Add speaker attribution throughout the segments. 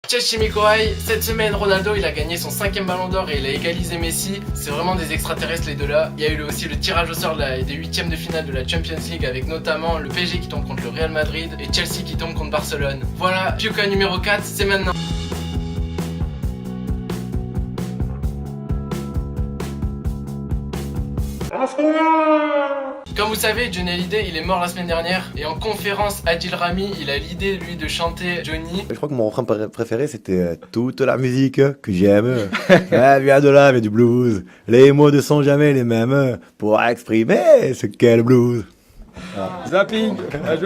Speaker 1: Cześć Mikołaj, cette semaine Ronaldo il a gagné son 5ème ballon d'or et il a égalisé Messi. C'est vraiment des extraterrestres les deux là. Il y a eu aussi le tirage au sort des 8ème de finale de la Champions League avec notamment le PSG qui tombe contre le Real Madrid et Chelsea qui tombe contre Barcelone. Voilà, Piuka numéro 4, c'est maintenant. Comme vous savez, Johnny Hallyday il est mort la semaine dernière et en conférence Adil Rami il a l'idée lui de chanter Johnny.
Speaker 2: Je crois que mon refrain préféré c'était toute la musique que j'aime. Elle vient de là, vient du blues. Les mots ne sont jamais les mêmes pour exprimer ce qu'est le blues.
Speaker 3: Zapping.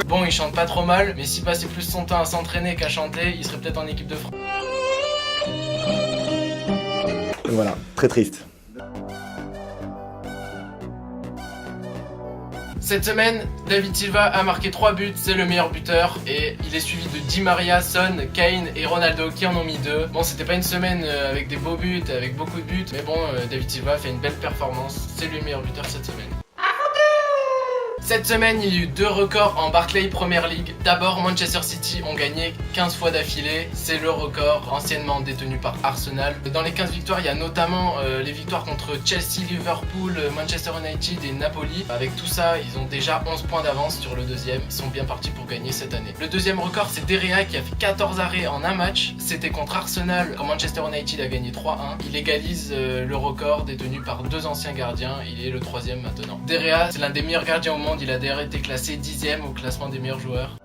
Speaker 1: Bon, il chante pas trop mal, mais s'il passait plus son temps à s'entraîner qu'à chanter, il serait peut-être en équipe de France.
Speaker 2: Voilà, très triste.
Speaker 1: Cette semaine, David Silva a marqué 3 buts, c'est le meilleur buteur et il est suivi de Di Maria, Son, Kane et Ronaldo qui en ont mis 2. Bon, c'était pas une semaine avec des beaux buts, avec beaucoup de buts, mais bon, David Silva fait une belle performance, c'est le meilleur buteur cette semaine. Cette semaine, il y a eu 2 records en Barclays Premier League. D'abord, Manchester City ont gagné 15 fois d'affilée. C'est le record anciennement détenu par Arsenal. Dans les 15 victoires, il y a notamment les victoires contre Chelsea, Liverpool, Manchester United et Napoli. Avec tout ça, ils ont déjà 11 points d'avance sur le deuxième. Ils sont bien partis pour gagner cette année. Le deuxième record, c'est De Gea qui a fait 14 arrêts en un match. C'était contre Arsenal quand Manchester United a gagné 3-1. Il égalise le record détenu par 2 anciens gardiens. Il est le 3ème maintenant. De Gea, c'est l'un des meilleurs gardiens au monde. Il a d'ailleurs été classé 10ème au classement des meilleurs joueurs.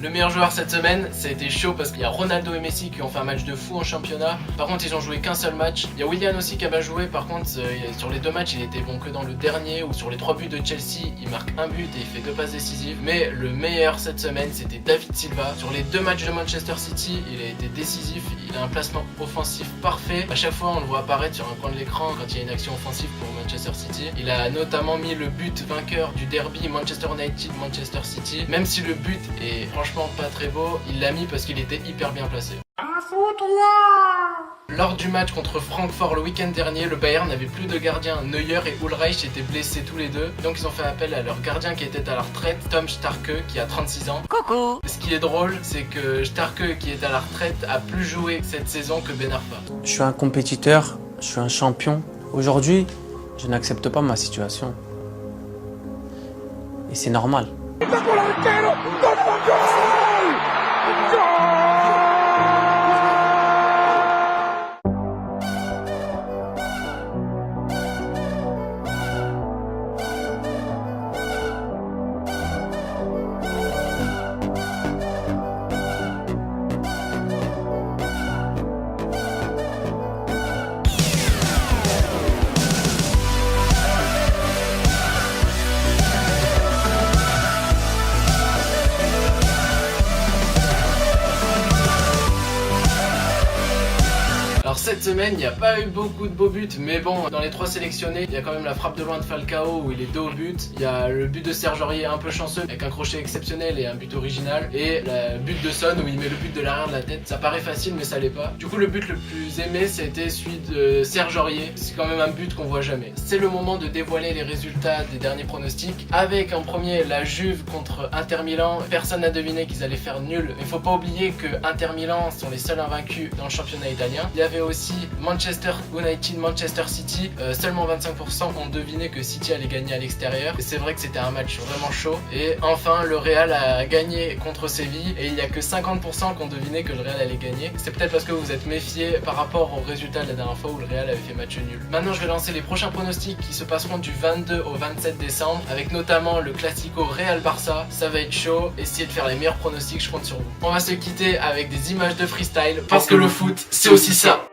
Speaker 1: Le meilleur joueur cette semaine, ça a été chaud parce qu'il y a Ronaldo et Messi qui ont fait un match de fou en championnat. Par contre, ils ont joué qu'un seul match. Il y a Willian aussi qui a bien joué. Par contre, sur les 2 matchs, il était bon que dans le dernier ou sur les 3 buts de Chelsea, il marque un but et il fait 2 passes décisives. Mais le meilleur cette semaine, c'était David Silva. Sur les 2 matchs de Manchester City, il a été décisif. Il a un placement offensif parfait. À chaque fois, on le voit apparaître sur un coin de l'écran quand il y a une action offensive pour Manchester City. Il a notamment mis le but vainqueur du derby Manchester United-Manchester City. Même si le but est franchement pas très beau, il l'a mis parce qu'il était hyper bien placé. Lors du match contre Francfort le week-end dernier, le Bayern n'avait plus de gardiens. Neuer et Ulreich étaient blessés tous les deux. Donc ils ont fait appel à leur gardien qui était à la retraite, Tom Starke, qui a 36 ans. Coucou. Ce qui est drôle, c'est que Starke, qui est à la retraite, a plus joué cette saison que Ben Arfa.
Speaker 4: Je suis un compétiteur, je suis un champion. Aujourd'hui, je n'accepte pas ma situation. Et c'est normal.
Speaker 1: Alors cette semaine, il n'y a pas eu beaucoup de beaux buts, mais bon, dans les 3 sélectionnés, il y a quand même la frappe de loin de Falcao où il est 2 au but. Il y a le but de Serge Aurier un peu chanceux avec un crochet exceptionnel et un but original. Et le but de Son où il met le but de l'arrière de la tête. Ça paraît facile mais ça l'est pas. Du coup le but le plus aimé c'était celui de Serge Aurier. C'est quand même un but qu'on voit jamais. C'est le moment de dévoiler les résultats des derniers pronostics. Avec en premier la Juve contre Inter Milan. Personne n'a deviné qu'ils allaient faire nul. Mais faut pas oublier que Inter Milan sont les seuls invaincus dans le championnat italien. Il y avait aussi Manchester United, Manchester City. Seulement 25% ont deviné que City allait gagner à l'extérieur. Et c'est vrai que c'était un match vraiment chaud. Et enfin, le Real a gagné contre Séville. Et il n'y a que 50% qui ont deviné que le Real allait gagner. C'est peut-être parce que vous êtes méfiés par rapport au résultat de la dernière fois où le Real avait fait match nul. Maintenant, je vais lancer les prochains pronostics qui se passeront du 22 au 27 décembre. Avec notamment le Classico Real-Barça. Ça va être chaud. Essayez de faire les meilleurs pronostics, je compte sur vous. On va se quitter avec des images de freestyle. Parce que le foot, c'est aussi ça.